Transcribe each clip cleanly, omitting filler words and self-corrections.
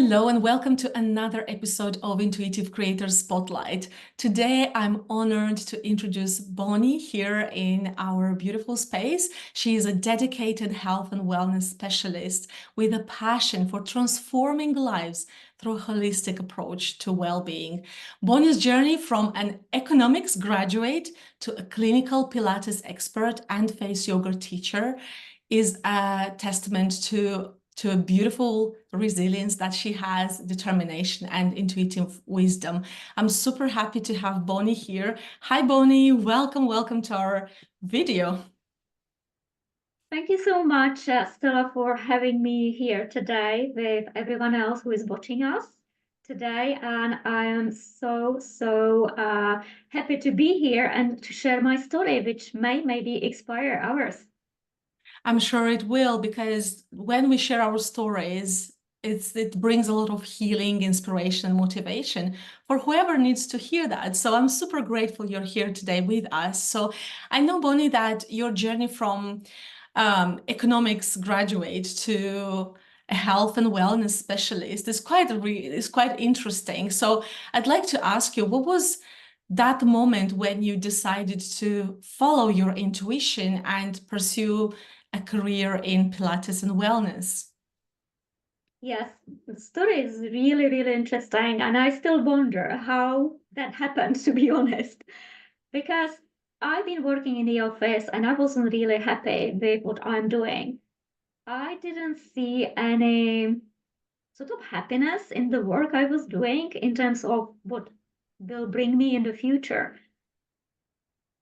Hello and welcome to another episode of Intuitive Creator Spotlight. Today, I'm honored to introduce Bonnie here in our beautiful space. She is a dedicated health and wellness specialist with a passion for transforming lives through a holistic approach to well-being. Bonnie's journey from an economics graduate to a clinical Pilates expert and face yoga teacher is a testament to a beautiful resilience that she has, determination and intuitive wisdom. I'm super happy to have Bonnie here. Hi, Bonnie. Welcome to our video. Thank you so much, Stella, for having me here today with everyone else who is watching us today. And I am so happy to be here and to share my story, which may maybe inspire others. I'm sure it will, because when we share our stories, it brings a lot of healing, inspiration, and motivation for whoever needs to hear that. So I'm super grateful you're here today with us. So I know, Bonnie, that your journey from economics graduate to a health and wellness specialist is quite interesting. So I'd like to ask you, what was that moment when you decided to follow your intuition and pursue a career in Pilates and wellness? Yes, the story is really interesting, and I still wonder how that happened, to be honest, because I've been working in the office and I wasn't really happy with what I'm doing. I didn't see any sort of happiness in the work I was doing in terms of what will bring me in the future.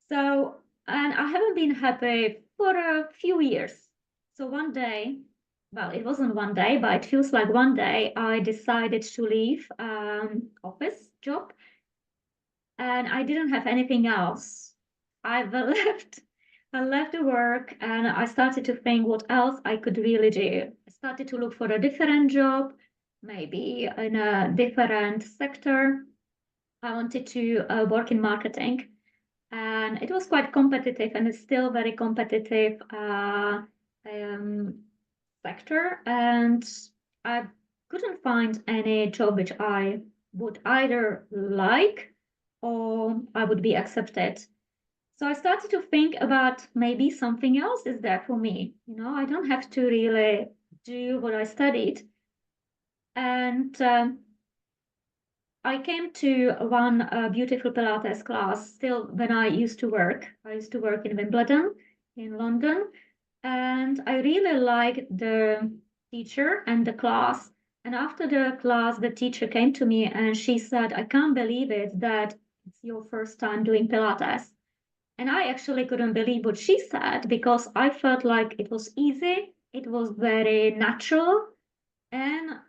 So, and I haven't been happy for a few years. So one day, well, it wasn't one day, but it feels like one day I decided to leave office job and I didn't have anything else. I left. I left the work and I started to think what else I could really do. I started to look for a different job, maybe in a different sector. I wanted to work in marketing, and it was quite competitive, and it's still very competitive um, sector. And I couldn't find any job which I would either like or I would be accepted. So I started to think about maybe something else is there for me. You know, I don't have to really do what I studied. And I came to one beautiful Pilates class still when I used to work. I used to work in Wimbledon in London. And I really liked the teacher and the class. And after the class, the teacher came to me and she said, I can't believe it that it's your first time doing Pilates. And I actually couldn't believe what she said because I felt like it was easy, it was very natural. And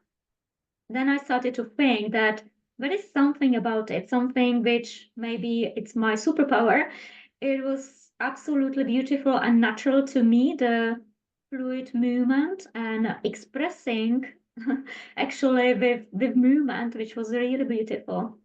then I started to think that there is something about it, something which maybe it's my superpower. It was absolutely beautiful and natural to me, the fluid movement and expressing actually with movement, which was really beautiful.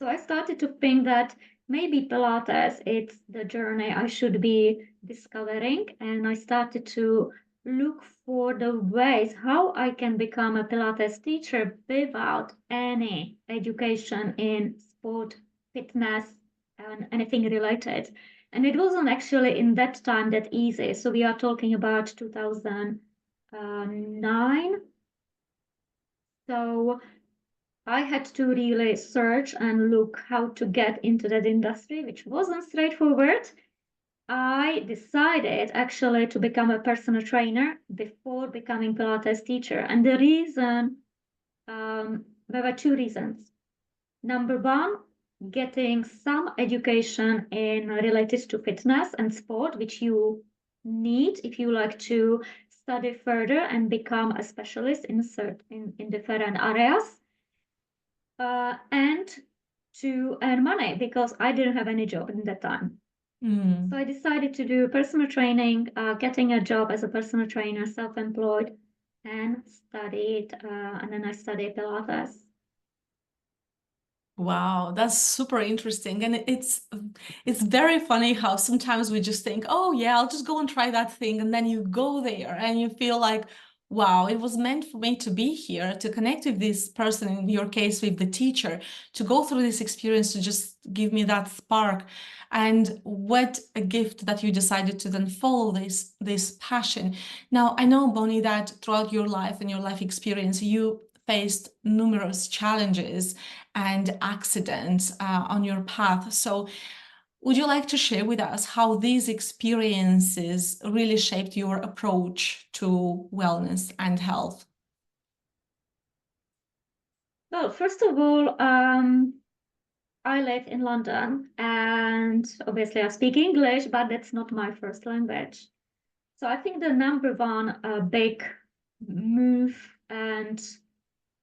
So I started to think that maybe Pilates, it's the journey I should be discovering. And I started to look for the ways how I can become a Pilates teacher without any education in sport, fitness, and anything related. And it wasn't actually in that time that easy. So we are talking about 2009. So I had to really search and look how to get into that industry, which wasn't straightforward. I decided actually to become a personal trainer before becoming Pilates teacher. And the reason, there were two reasons. Number one, getting some education in related to fitness and sport, which you need if you like to study further and become a specialist in different areas and to earn money because I didn't have any job in that time. So I decided to do personal training, getting a job as a personal trainer, self-employed, and and then I studied Pilates. Wow, that's super interesting. And it's very funny how sometimes we just think, oh yeah, I'll just go and try that thing. And then you go there and you feel like, Wow, it was meant for me to be here, to connect with this person, in your case, with the teacher, to go through this experience, to just give me that spark. And what a gift that you decided to then follow this passion. Now, I know, Bonnie, that throughout your life and your life experience, you faced numerous challenges and accidents on your path. So would you like to share with us how these experiences really shaped your approach to wellness and health? Well, first of all, I live in London and obviously I speak English, but that's not my first language. So I think the number one big move and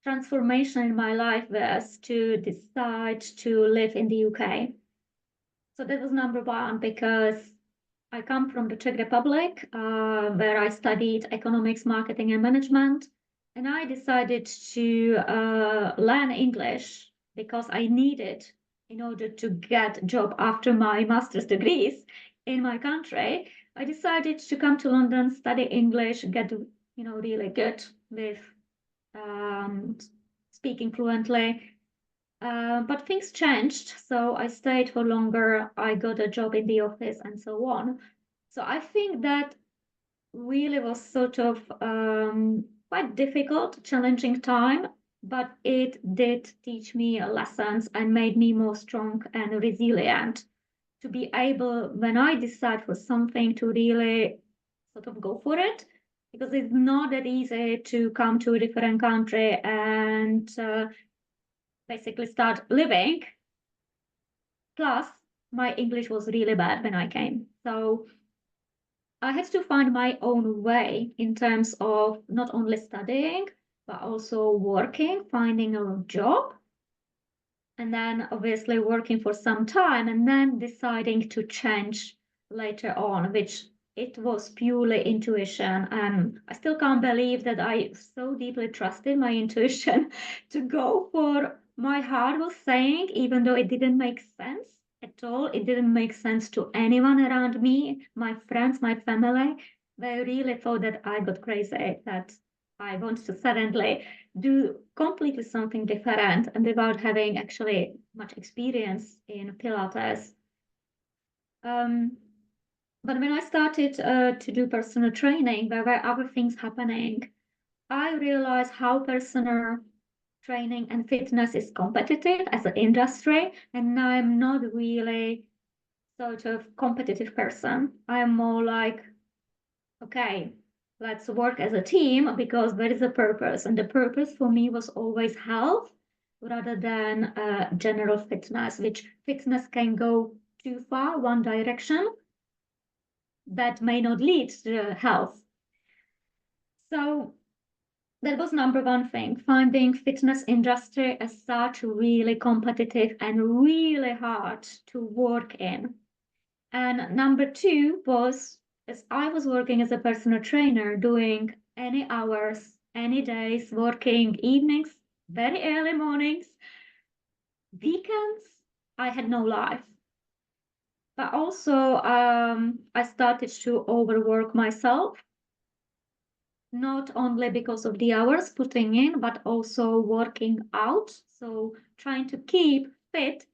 transformation in my life was to decide to live in the UK. So that was number one because I come from the Czech Republic, where I studied economics, marketing, and management. And I decided to learn English because I needed in order to get a job after my master's degrees in my country. I decided to come to London, study English, get really good with um, speaking fluently. But things changed, so I stayed for longer. I got a job in the office and so on. So I think that really was sort of quite difficult, challenging time, but it did teach me lessons and made me more strong and resilient to be able, when I decide for something, to really sort of go for it. Because it's not that easy to come to a different country and basically start living. Plus, my English was really bad when I came. So I had to find my own way in terms of not only studying, but also working, finding a job, and then obviously working for some time and then deciding to change later on, which it was purely intuition. And I still can't believe that I so deeply trusted my intuition to go for my heart was saying, even though it didn't make sense at all. It didn't make sense to anyone around me, my friends, my family. They really thought that I got crazy, that I wanted to suddenly do completely something different and without having actually much experience in Pilates. Um, but when I started to do personal training, there were other things happening. I realized how personal training and fitness is competitive as an industry, and I'm not really sort of competitive person. I'm more like, okay, let's work as a team because there is a purpose. And the purpose for me was always health rather than general fitness, which fitness can go too far, one direction, that may not lead to health. So that was number one thing, finding fitness industry as such really competitive and really hard to work in. And number two was, as I was working as a personal trainer, doing any hours, any days, working evenings, very early mornings, weekends, I had no life. But also, I started to overwork myself, not only because of the hours putting in, but also working out. So trying to keep fit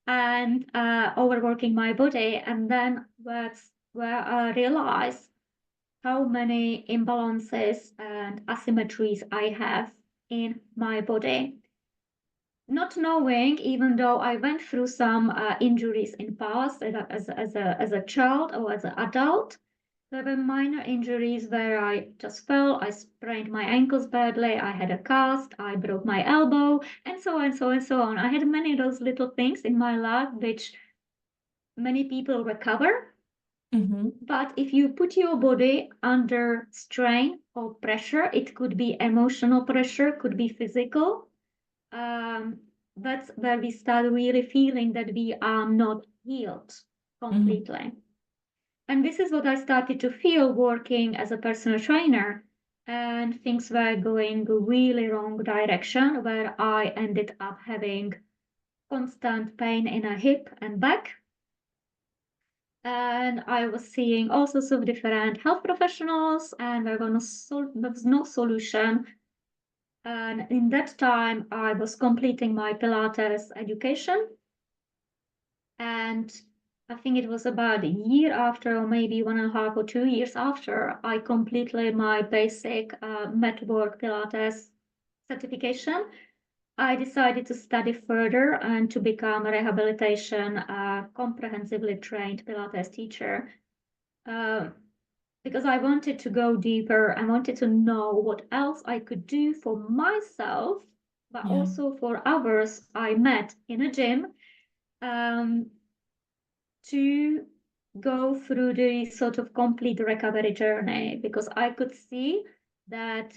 and overworking my body. And then that's where I realized how many imbalances and asymmetries I have in my body. Not knowing, even though I went through some injuries in past as a child or as an adult, there were minor injuries where I just fell, I sprained my ankles badly, I had a cast, I broke my elbow, and so on and so on and so on. I had many of those little things in my life which many people recover. But if you put your body under strain or pressure, it could be emotional pressure, could be physical. That's where we start really feeling that we are not healed completely. And this is what I started to feel working as a personal trainer. And things were going really wrong direction, where I ended up having constant pain in a hip and back. And I was seeing all sorts of different health professionals, and there was no solution. And in that time, I was completing my Pilates education. And I think it was about a year after, or maybe 1.5 or 2 years after, I completed my basic Network Pilates certification. I decided to study further and to become a rehabilitation, comprehensively trained Pilates teacher. Because I wanted to go deeper. I wanted to know what else I could do for myself, but Yeah. also for others I met in a gym, um, to go through the sort of complete recovery journey. Because I could see that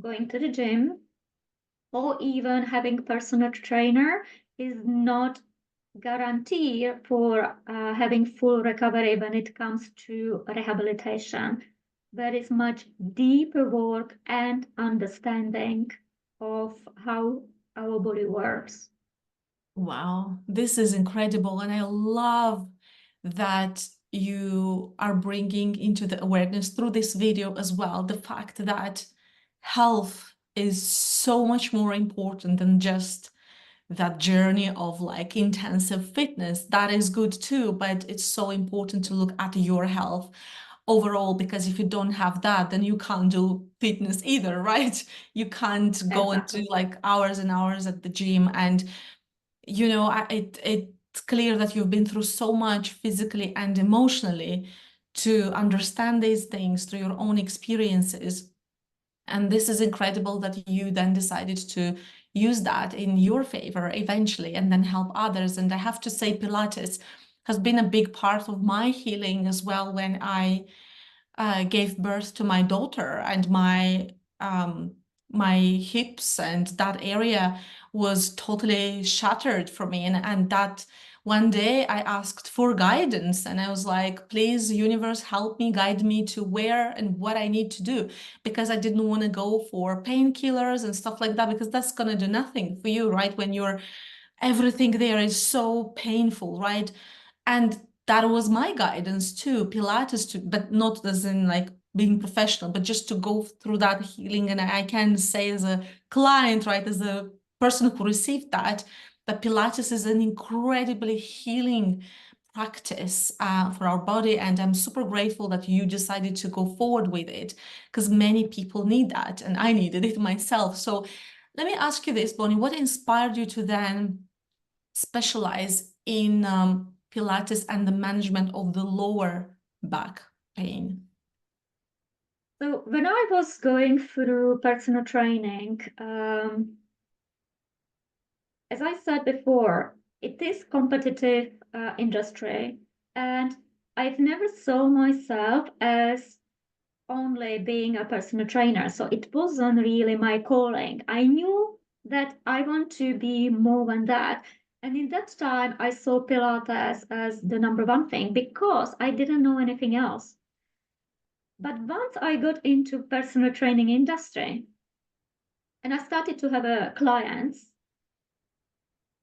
going to the gym or even having personal trainer is not guarantee for having full recovery when it comes to rehabilitation. There is much deeper work and understanding of how our body works. Wow, this is incredible. And I love that you are bringing into the awareness through this video as well, the fact that health is so much more important than just that journey of like intensive fitness. That is good too, but it's so important to look at your health overall, because if you don't have that, then you can't do fitness either, right? You can't go and do Exactly. like hours and hours at the gym. And it's clear that you've been through so much physically and emotionally to understand these things through your own experiences. And this is incredible that you then decided to use that in your favor eventually and then help others. And I have to say, Pilates has been a big part of my healing as well. When I gave birth to my daughter, and um, my hips and that area was totally shattered for me. And that one day I asked for guidance, and I was like, please, universe, help me, guide me to where and what I need to do, because I didn't want to go for painkillers and stuff like that, because that's going to do nothing for you, right? When you're everything there is so painful, right? And that was my guidance too, Pilates too, but not as in like being professional, but just to go through that healing. And I can say as a client, right, as a person who received that, that Pilates is an incredibly healing practice for our body. And I'm super grateful that you decided to go forward with it, because many people need that, and I needed it myself. So let me ask you this, Bonnie, what inspired you to then specialize in Pilates and the management of the lower back pain? So when I was going through personal training, as I said before, it is competitive industry, and I've never saw myself as only being a personal trainer. So it wasn't really my calling. I knew that I want to be more than that. And in that time, I saw Pilates as the number one thing because I didn't know anything else. But once I got into personal training industry and I started to have clients,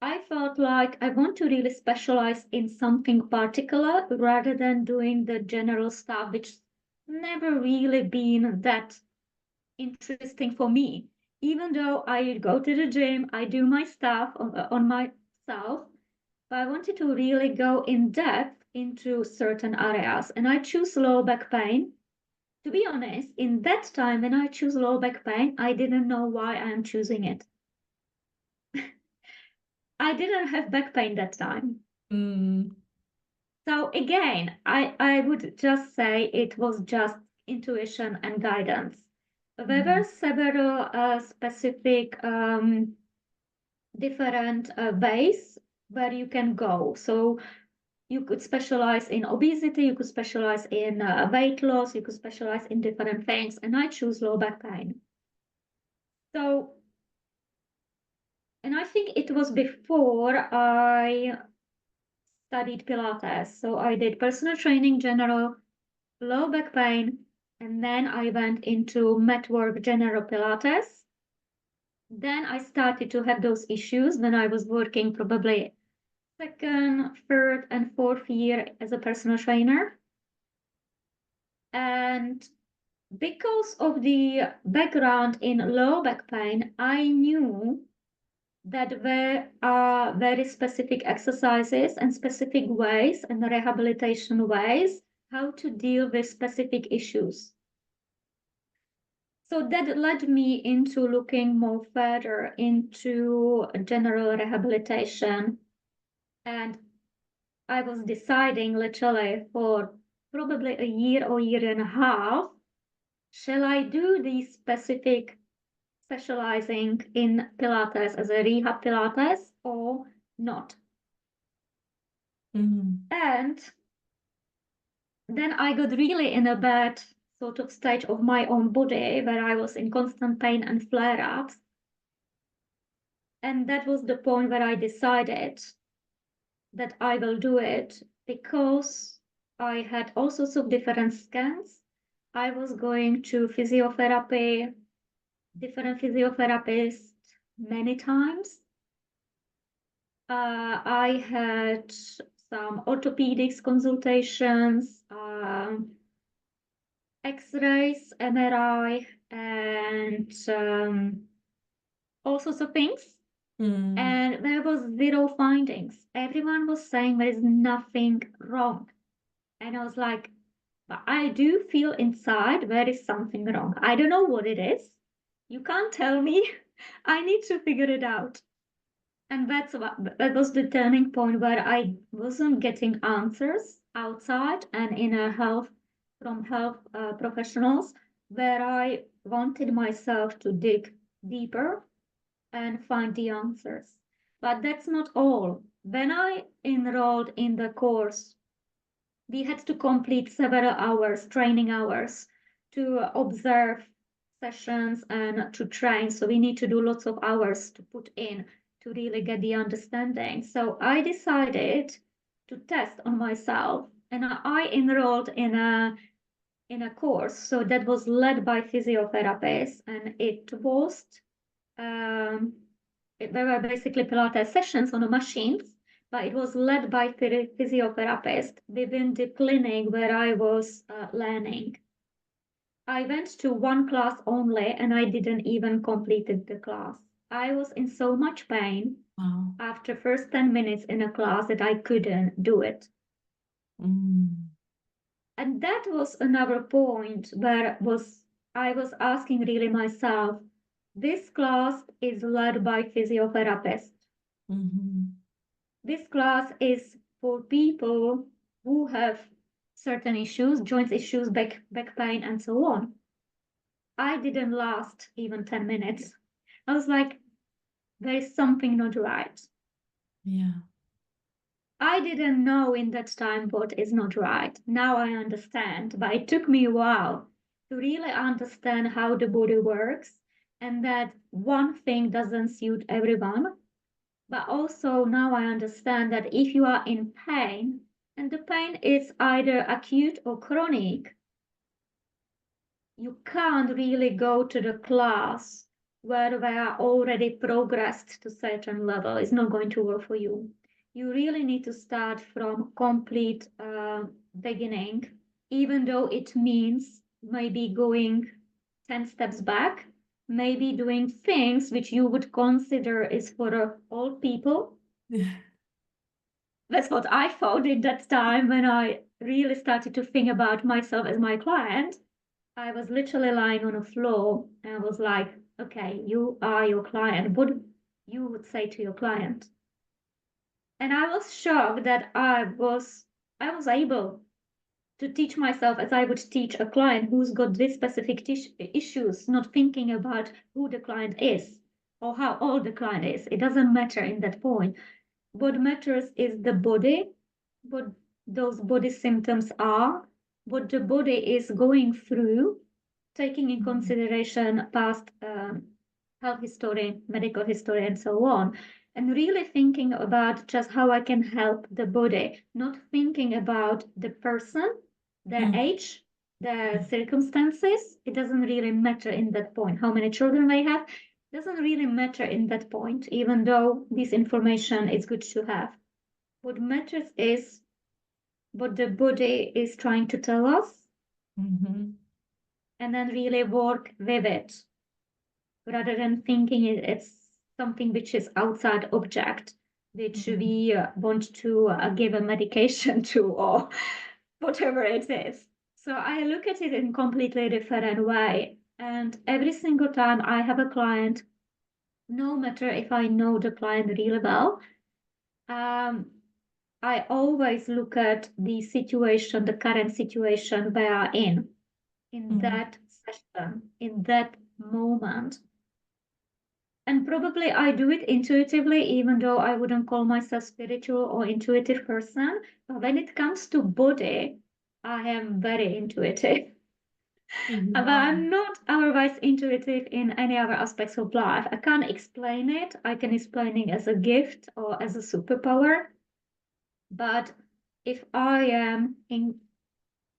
I felt like I want to really specialize in something particular rather than doing the general stuff, which never really been that interesting for me. Even though I go to the gym, I do my stuff on myself, but I wanted to really go in depth into certain areas. And I choose low back pain. To be honest, in that time when I choose low back pain, I didn't know why I'm choosing it. I didn't have back pain that time. Mm. So again, I would just say it was just intuition and guidance. There were several specific different ways where you can go. So you could specialize in obesity, you could specialize in weight loss, you could specialize in different things, and I choose low back pain. So, and I think it was before I studied Pilates. So I did personal training, general, low back pain, and then I went into mat work, general Pilates. Then I started to have those issues when I was working probably second, third, and fourth year as a personal trainer. And because of the background in low back pain, I knew that there are very specific exercises and specific ways and rehabilitation ways how to deal with specific issues. So that led me into looking more further into general rehabilitation. And I was deciding literally for probably a year or year and a half, shall I do these specific specializing in Pilates as a rehab Pilates or not? And then I got really in a bad sort of stage of my own body where I was in constant pain and flare-ups. And that was the point where I decided that I will do it because I had all sorts of different scans. I was going to physiotherapy, different physiotherapists many times. I had some orthopedics consultations, X-rays, MRI, and all sorts of things. And there was zero findings. Everyone was saying there is nothing wrong. And I was like, but I do feel inside there is something wrong. I don't know what it is. You can't tell me. I need to figure it out. And that was the turning point where I wasn't getting answers outside and in a health from health professionals, where I wanted myself to dig deeper and find the answers. But that's not all. When I enrolled in the course, we had to complete several hours, training hours, to observe sessions and to train. So we need to do lots of hours to put in to really get the understanding. So I decided to test on myself, and I enrolled in a course. So that was led by physiotherapists, and um, there were basically Pilates sessions on the machines, but it was led by physiotherapists within the clinic where I was learning. I went to one class only and I didn't even completed the class. I was in so much pain after first 10 minutes in a class that I couldn't do it. And that was another point where I was asking really myself, this class is led by physiotherapists. This class is for people who have certain issues, joints issues, back pain, and so on. I didn't last even 10 minutes. I was like, there is something not right. Yeah. I didn't know in that time what is not right. Now I understand, but it took me a while to really understand how the body works and that one thing doesn't suit everyone. But also now I understand that if you are in pain, and the pain is either acute or chronic, you can't really go to the class where they are already progressed to certain level. It's not going to work for you. You really need to start from complete beginning, even though it means maybe going 10 steps back, maybe doing things which you would consider is for old people. That's what I thought at that time when I really started to think about myself as my client. I was literally lying on the floor and I was like, okay, you are your client. What you would say to your client? And I was shocked that I was able to teach myself as I would teach a client who's got this specific issues, not thinking about who the client is or how old the client is. It doesn't matter in that point. What matters is the body, what those body symptoms are, what the body is going through, taking in consideration past health history, medical history, and so on, and really thinking about just how I can help the body, not thinking about the person, their age, their circumstances. It doesn't really matter in that point. How many children they have doesn't really matter in that point, even though this information is good to have. What matters is what the body is trying to tell us, Mm-hmm. and then really work with it rather than thinking it's something which is outside object, which we want to give a medication to or whatever it is. So I look at it in completely different way. And every single time I have a client, no matter if I know the client really well, um, I always look at the situation, the current situation they are in Mm-hmm. that session, in that moment. And probably I do it intuitively, even though I wouldn't call myself spiritual or intuitive person. But when it comes to body, I am very intuitive. But Yeah. I'm not otherwise intuitive in any other aspects of life. I can't explain it. I can explain it as a gift or as a superpower. But if I am in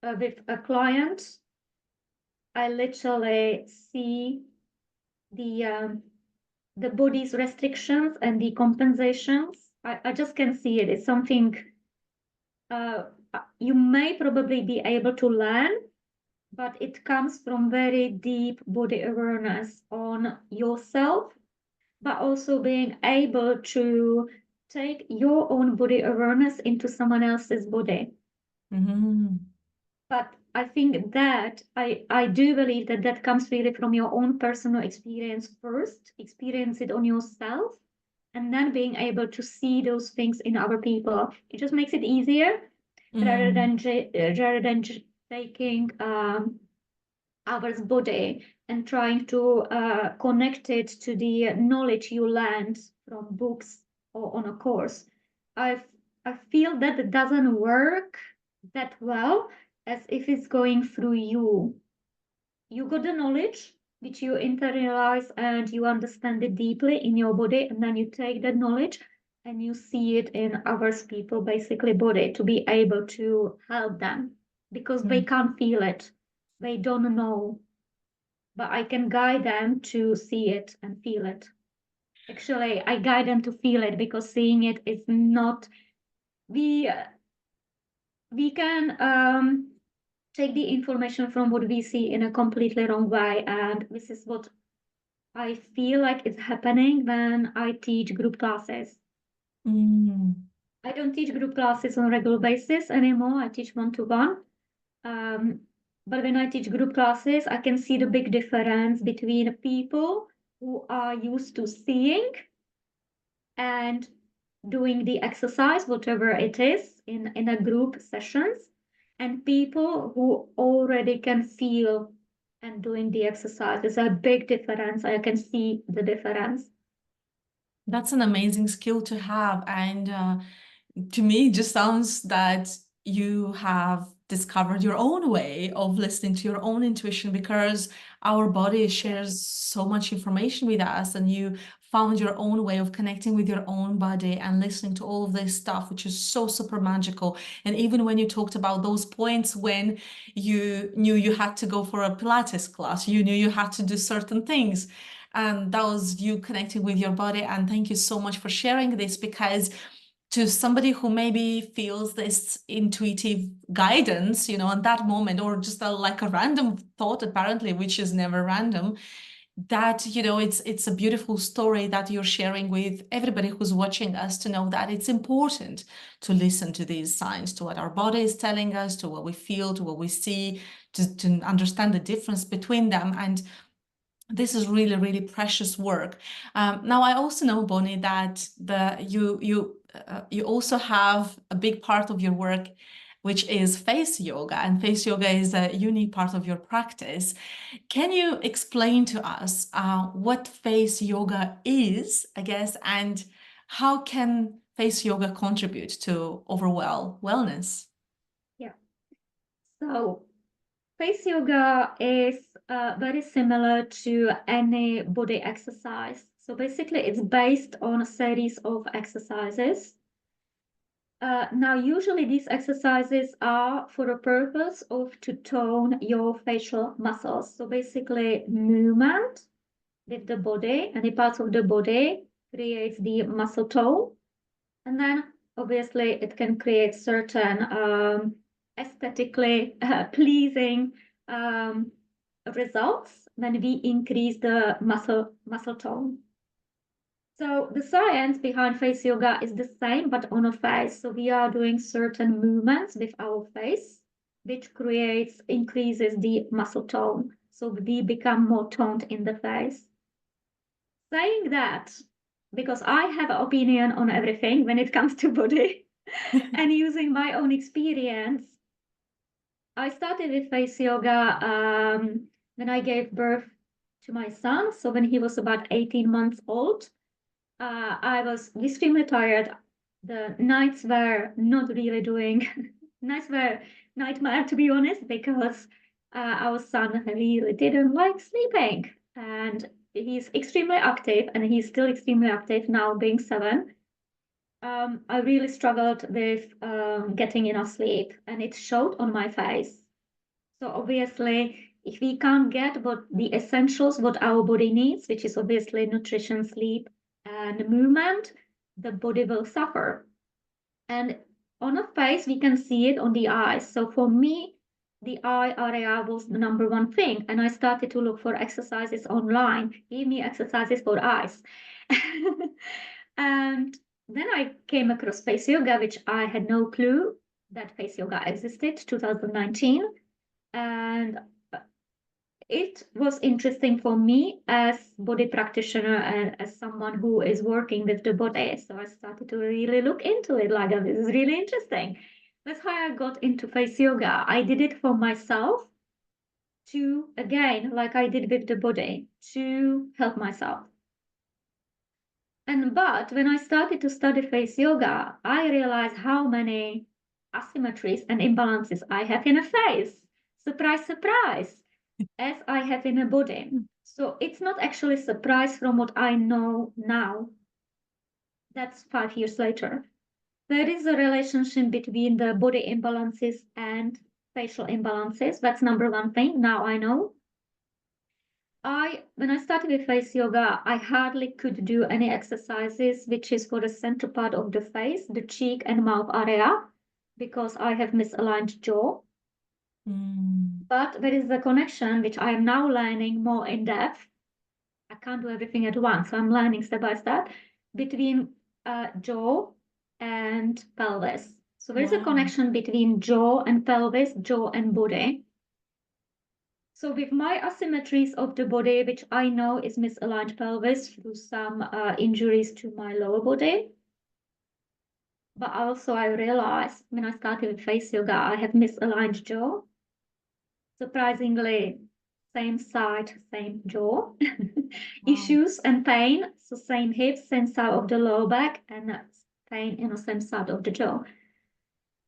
with a client, I literally see the um, the body's restrictions and the compensations. I just can see it. It's something uh, you may probably be able to learn, but it comes from very deep body awareness on yourself, but also being able to take your own body awareness into someone else's body. Mm-hmm. But I think that I do believe that that comes really from your own personal experience first, experience it on yourself, and then being able to see those things in other people. It just makes it easier Mm-hmm. rather than taking others' body and trying to connect it to the knowledge you learned from books or on a course. I I feel that it doesn't work that well as if it's going through you. You got the knowledge which you internalize and you understand it deeply in your body, and then you take that knowledge and you see it in others people basically body to be able to help them because they can't feel it, they don't know, but I can guide them to see it and feel it. Actually, I guide them to feel it because seeing it is not, we we can take the information from what we see in a completely wrong way, and this is what I feel like is happening when I teach group classes. Mm-hmm. I don't teach group classes on a regular basis anymore. I teach one-to-one. Um, but when I teach group classes, I can see the big difference between people who are used to seeing and doing the exercise, whatever it is, in a group sessions, and people who already can feel and doing the exercise. There's a big difference. I can see the difference. That's an amazing skill to have. And to me, it just sounds that you have discovered your own way of listening to your own intuition because our body Yeah. shares so much information with us, and you found your own way of connecting with your own body and listening to all of this stuff, which is so super magical. And even when you talked about those points when you knew you had to go for a Pilates class, you knew you had to do certain things. And that was you connecting with your body. And thank you so much for sharing this because to somebody who maybe feels this intuitive guidance, in that moment, or just like a random thought, apparently, which is never random, that, it's a beautiful story that you're sharing with everybody who's watching us to know that it's important to listen to these signs, to what our body is telling us, to what we feel, to what we see, to understand the difference between them. And this is really, really precious work. Now, I also know, Bonnie, that you also have a big part of your work, which is face yoga, and face yoga is a unique part of your practice. Can you explain to us what face yoga is, I guess, and how can face yoga contribute to overall wellness? Yeah. So face yoga is very similar to any body exercise. So basically, it's based on a series of exercises. Now, usually these exercises are for a purpose of to tone your facial muscles. So basically, movement with the body, any parts of the body creates the muscle tone. And then obviously it can create certain aesthetically pleasing results when we increase the muscle tone. So the science behind face yoga is the same, but on a face. So we are doing certain movements with our face, which increases the muscle tone. So we become more toned in the face. Saying that, because I have an opinion on everything when it comes to body, and using my own experience, I started with face yoga when I gave birth to my son. So when he was about 18 months old, I was extremely tired. The nights were not really doing, nights were nightmare to be honest, because our son really didn't like sleeping. And he's extremely active, and he's still extremely active now, being 7. I really struggled with getting enough sleep, and it showed on my face. So obviously, if we can't get what the essentials, what our body needs, which is obviously nutrition, sleep, and movement, the body will suffer. And on a face, we can see it on the eyes. So for me, the eye area was the number one thing. And I started to look for exercises online. Give me exercises for eyes. And then I came across face yoga, which I had no clue that face yoga existed, 2019. And it was interesting for me as body practitioner and as someone who is working with the body. So I started to really look into it, like, this is really interesting. That's how I got into face yoga. I did it for myself to, again, like I did with the body, to help myself. But when I started to study face yoga, I realized how many asymmetries and imbalances I have in a face. Surprise, surprise, as I have in a body. So it's not actually a surprise from what I know now. That's 5 years later. There is a relationship between the body imbalances and facial imbalances. That's number one thing. Now I know. When I started with face yoga, I hardly could do any exercises, which is for the center part of the face, the cheek and mouth area, because I have misaligned jaw. But there is a connection, which I am now learning more in depth. I can't do everything at once, so I'm learning step by step, between jaw and pelvis. So there's a connection between jaw and pelvis, jaw and body. So with my asymmetries of the body, which I know is misaligned pelvis through some injuries to my lower body, but also I realized when I started with face yoga, I have misaligned jaw. Surprisingly, same side, same jaw. Issues and pain, so same hips, same side of the lower back, and pain in the same side of the jaw.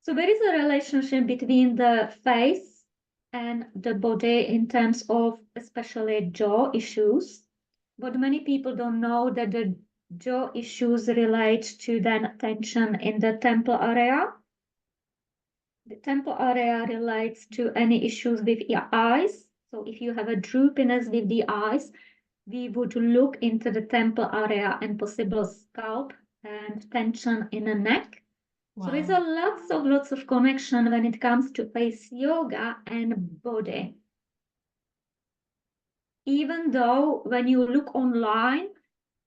So there is a relationship between the face and the body in terms of especially jaw issues. But many people don't know that the jaw issues relate to then tension in the temple area. The temple area relates to any issues with your eyes. So if you have a droopiness with the eyes, we would look into the temple area and possible scalp and tension in the neck. So there's lots of connection when it comes to face yoga and body. Even though when you look online,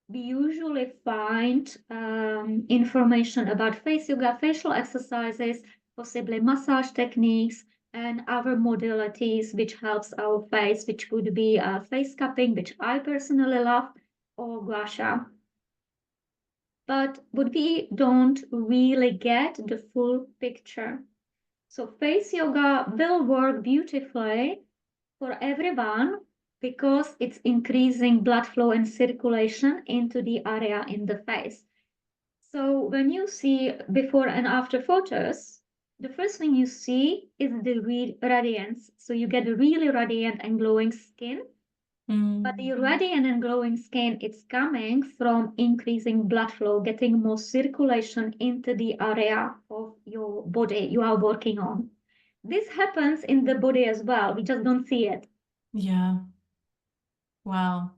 we usually find information about face yoga, facial exercises, possibly massage techniques, and other modalities which helps our face, which could be face cupping, which I personally love, or gua sha. But we don't really get the full picture. So face yoga will work beautifully for everyone because it's increasing blood flow and circulation into the area in the face. So when you see before and after photos, the first thing you see is the radiance. So you get a really radiant and glowing skin. But the radiant and glowing skin, it's coming from increasing blood flow, getting more circulation into the area of your body you are working on. This happens in the body as well. We just don't see it. Yeah. Wow.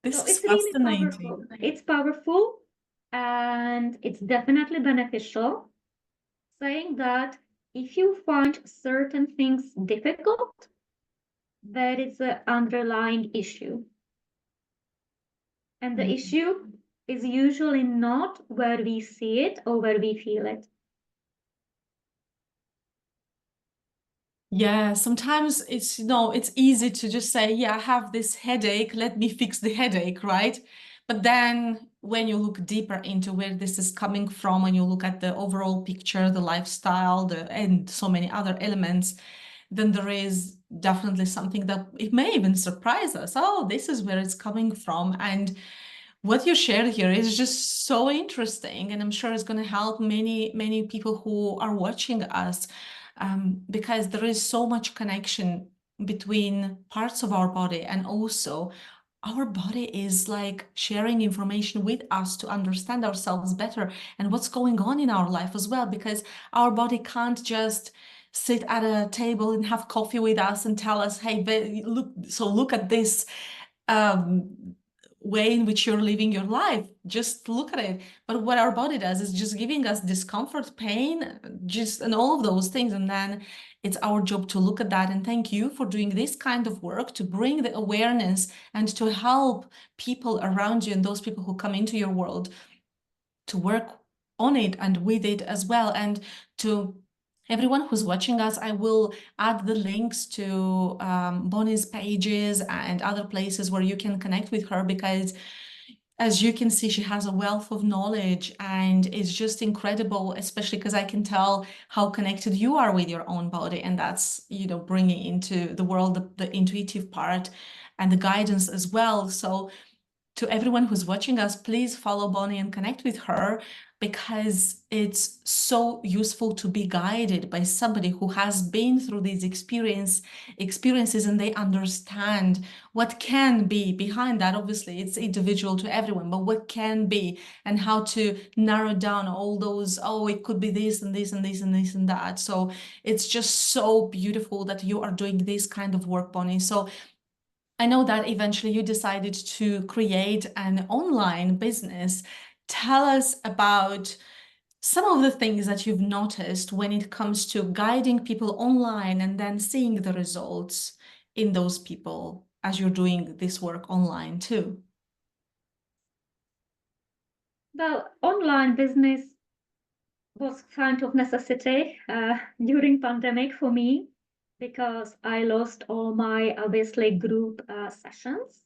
This So is it's really fascinating. powerful. It's powerful. And it's definitely beneficial, saying that if you find certain things difficult, there is an underlying issue. And the issue is usually not where we see it or where we feel it. Yeah, sometimes it's, it's easy to just say, yeah, I have this headache, let me fix the headache, right? But then when you look deeper into where this is coming from and you look at the overall picture, the lifestyle, and so many other elements, then there is definitely something that it may even surprise us. Oh, this is where it's coming from. And what you shared here is just so interesting, and I'm sure it's going to help many, many people who are watching us, because there is so much connection between parts of our body, and also our body is like sharing information with us to understand ourselves better and what's going on in our life as well, because our body can't just sit at a table and have coffee with us and tell us, hey, look at this way in which you're living your life. Just look at it. But what our body does is just giving us discomfort, pain, just and all of those things. And then it's our job to look at that. And thank you for doing this kind of work to bring the awareness and to help people around you and those people who come into your world to work on it and with it as well. And to everyone who's watching us, I will add the links to Bonnie's pages and other places where you can connect with her, because as you can see, she has a wealth of knowledge and it's just incredible, especially because I can tell how connected you are with your own body. And that's, bringing into the world the intuitive part and the guidance as well. So to everyone who's watching us, please follow Bonnie and connect with her, because it's so useful to be guided by somebody who has been through these experiences and they understand what can be behind that. Obviously, it's individual to everyone, but what can be and how to narrow down all those, oh, it could be this and this and this and this and that. So it's just so beautiful that you are doing this kind of work, Bonnie. So I know that eventually you decided to create an online business. Tell us about some of the things that you've noticed when it comes to guiding people online and then seeing the results in those people as you're doing this work online too. Well, online business was kind of necessity during pandemic for me, because I lost all my obviously group sessions.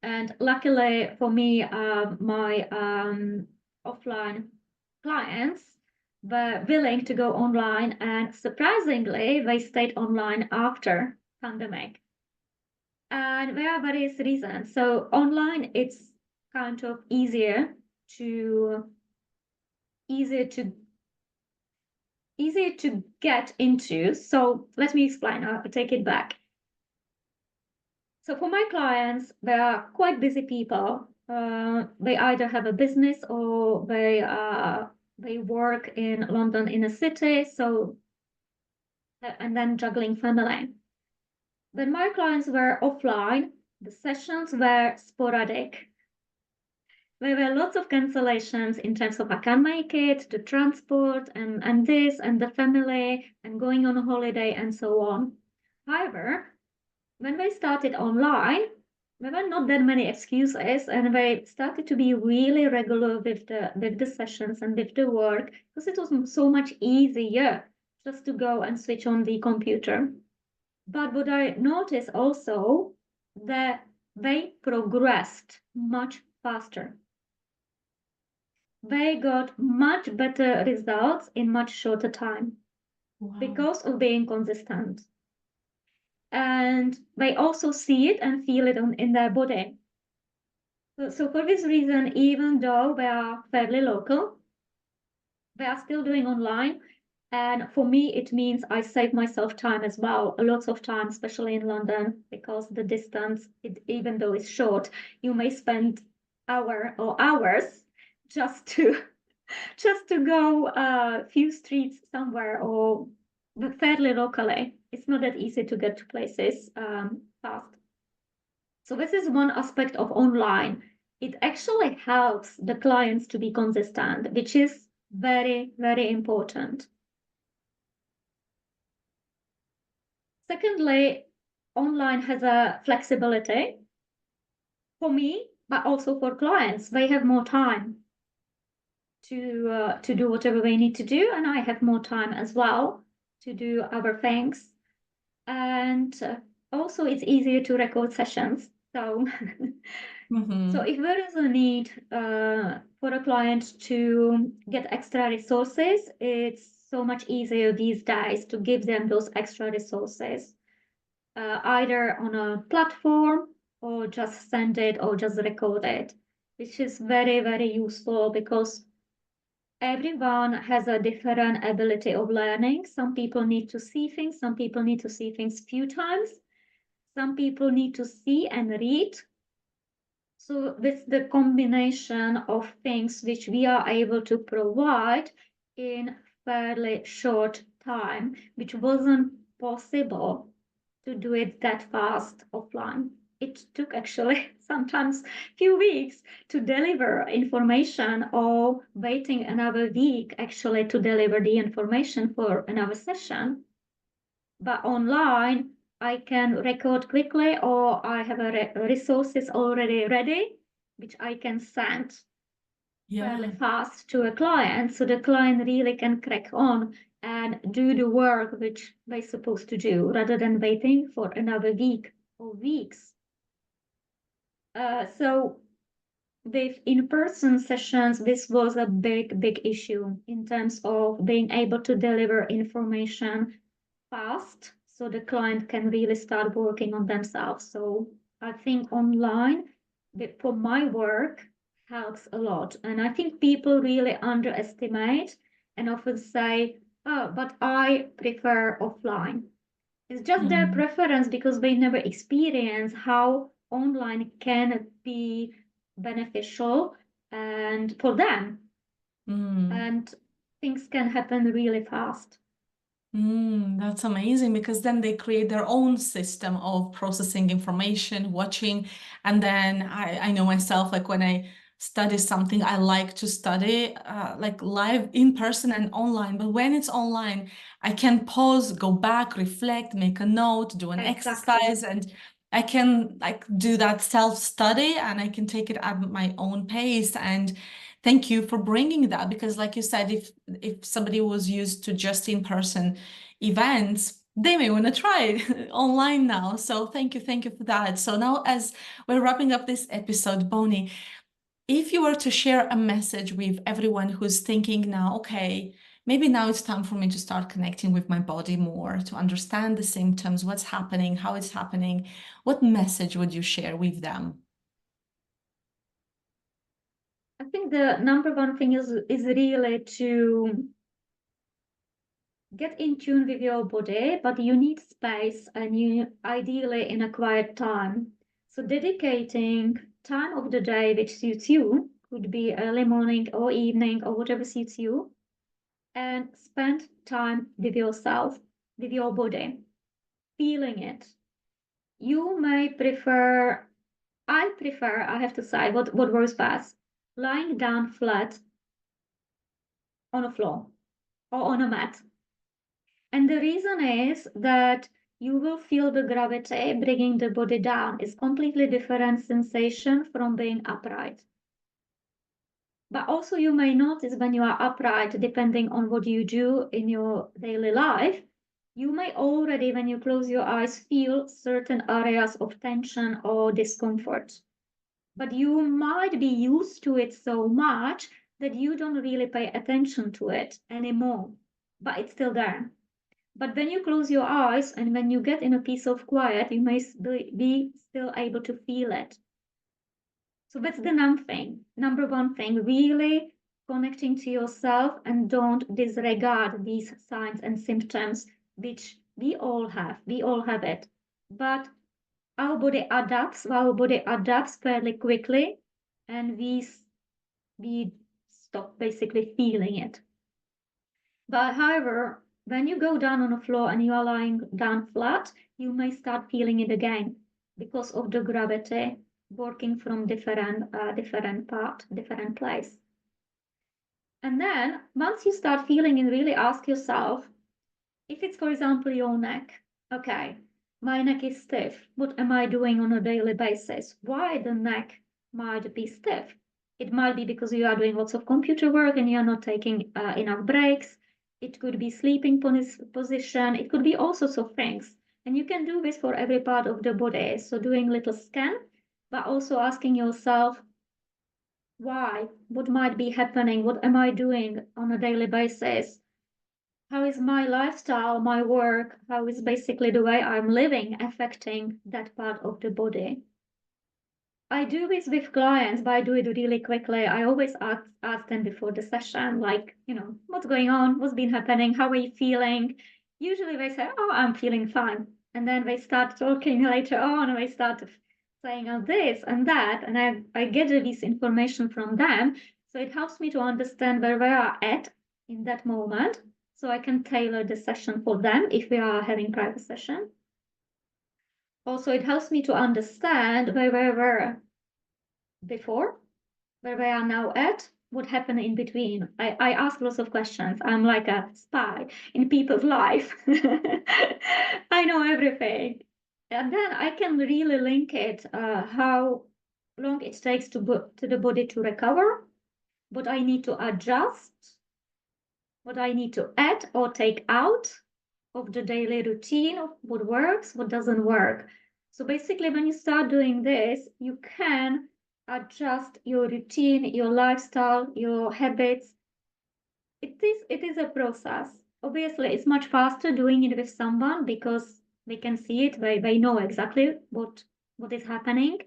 And luckily for me, my offline clients were willing to go online, and surprisingly, they stayed online after pandemic. And there are various reasons. So online, it's kind of to easier to easier to get into. So let me explain. I'll take it back. So for my clients, they are quite busy people. They either have a business or they work in London in a city. So and then juggling family. When my clients were offline, the sessions were sporadic. There were lots of cancellations in terms of I can't make it, the transport and this and the family and going on a holiday and so on. However, when they started online, there were not that many excuses, and they started to be really regular with the sessions and with the work, because it was so much easier just to go and switch on the computer. But what I noticed also, that they progressed much faster. They got much better results in much shorter time Wow. because of being consistent. And they also see it and feel it in their body. So for this reason, even though they are fairly local, they are still doing online. And for me, it means I save myself time as well, lots of time, especially in London, because the distance, even though it's short, you may spend hours just to just to go a few streets somewhere, or fairly locally. It's not that easy to get to places fast. So this is one aspect of online. It actually helps the clients to be consistent, which is very, very important. Secondly, online has a flexibility for me, but also for clients. They have more time to do whatever they need to do, and I have more time as well to do other things. And also, it's easier to record sessions. So, so if there is a need for a client to get extra resources, it's so much easier these days to give them those extra resources, either on a platform or just send it or just record it, which is very, very useful because everyone has a different ability of learning. Some people need to see things, some people need to see things few times, some people need to see and read. So with the combination of things which we are able to provide in fairly short time, which wasn't possible to do it that fast offline. It took actually sometimes few weeks to deliver information, or waiting another week actually to deliver the information for another session. But online, I can record quickly, or I have resources already ready, which I can send fairly Yeah. fast to a client, so the client really can crack on and do the work which they're supposed to do, rather than waiting for another week or weeks. So with in-person sessions, this was a big, big issue in terms of being able to deliver information fast so the client can really start working on themselves. So I think online, for my work, helps a lot. And I think people really underestimate and often say, oh, but I prefer offline. It's just their Mm. preference because they never experience how online can be beneficial and for them. Mm. And things can happen really fast. That's amazing because then they create their own system of processing information, watching, and then I know myself, like when I study something, I like to study like live in person and online. But when it's online, I can pause, go back, reflect, make a note, do an Exactly. exercise, and I can like do that self-study and I can take it at my own pace. And thank you for bringing that because, like you said, if somebody was used to just in-person events, they may want to try it online now. So thank you for that. So now, as we're wrapping up this episode, Bonnie, if you were to share a message with everyone who's thinking now, okay, maybe now it's time for me to start connecting with my body more, to understand the symptoms, what's happening, how it's happening, what message would you share with them? I think the number one thing is really to get in tune with your body, but you need space and you ideally in a quiet time. So dedicating time of the day which suits you, could be early morning or evening or whatever suits you, and spend time with yourself, with your body, feeling it. You may prefer, I have to say, what works best, lying down flat on a floor or on a mat. And the reason is that you will feel the gravity bringing the body down. It's completely different sensation from being upright. But also you may notice when you are upright, depending on what you do in your daily life, you may already, when you close your eyes, feel certain areas of tension or discomfort. But you might be used to it so much that you don't really pay attention to it anymore, but it's still there. But when you close your eyes and when you get in a piece of quiet, you may be still able to feel it. So that's the number one thing, really connecting to yourself, and don't disregard these signs and symptoms, which we all have. We all have it. But our body adapts fairly quickly, and we stop basically feeling it. But however, when you go down on the floor and you are lying down flat, you may start feeling it again. because of the gravity working from different part, different place. And then once you start feeling and really ask yourself, if it's, for example, your neck, okay, my neck is stiff. What am I doing on a daily basis? Why the neck might be stiff? It might be because you are doing lots of computer work and you are not taking enough breaks. It could be sleeping position. It could be all sorts of things. And you can do this for every part of the body. So doing little scan, but also asking yourself, why? What might be happening? What am I doing on a daily basis? How is my lifestyle, my work, how is basically the way I'm living affecting that part of the body? I do this with clients, but I do it really quickly. I always ask them before the session, like, what's going on? What's been happening? How are you feeling? Usually they say, oh, I'm feeling fine. And then they start talking later on, and they start saying, oh, this and that. And I get this information from them. So it helps me to understand where they are at in that moment. So I can tailor the session for them if we are having private session. Also, it helps me to understand where we were before, where we are now at, what happened in between. I ask lots of questions. I'm like a spy in people's life. I know everything. And then I can really link it, how long it takes to the body to recover, what I need to adjust, what I need to add or take out of the daily routine, of what works, what doesn't work. So basically, when you start doing this, you can adjust your routine, your lifestyle, your habits. It is a process. Obviously, it's much faster doing it with someone because they can see it, they know exactly what is happening.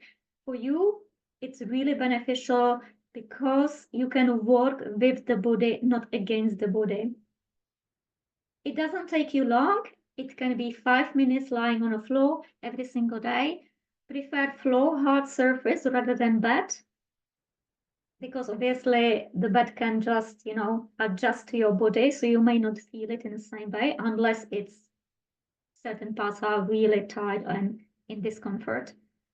For you, it's really beneficial because you can work with the body, not against the body. It doesn't take you long. It can be 5 minutes lying on a floor every single day. Prefer floor, hard surface rather than bed, because obviously the bed can just, adjust to your body, so you may not feel it in the same way unless it's certain parts are really tight and in discomfort.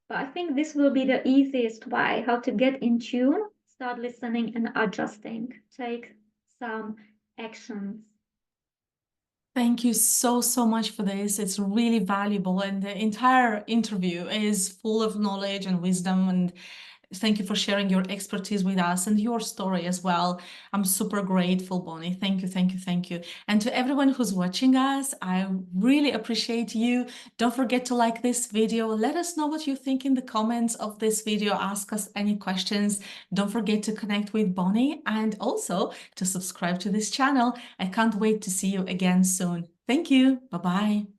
But I think this will be the easiest way how to get in tune, start listening and adjusting, take some actions. Thank you so, so much for this. It's really valuable, and the entire interview is full of knowledge and wisdom, and thank you for sharing your expertise with us and your story as well. I'm super grateful, Bonnie. Thank you, thank you, thank you. And to everyone who's watching us, I really appreciate you. Don't forget to like this video. Let us know what you think in the comments of this video. Ask us any questions. Don't forget to connect with Bonnie and also to subscribe to this channel. I can't wait to see you again soon. Thank you. Bye-bye.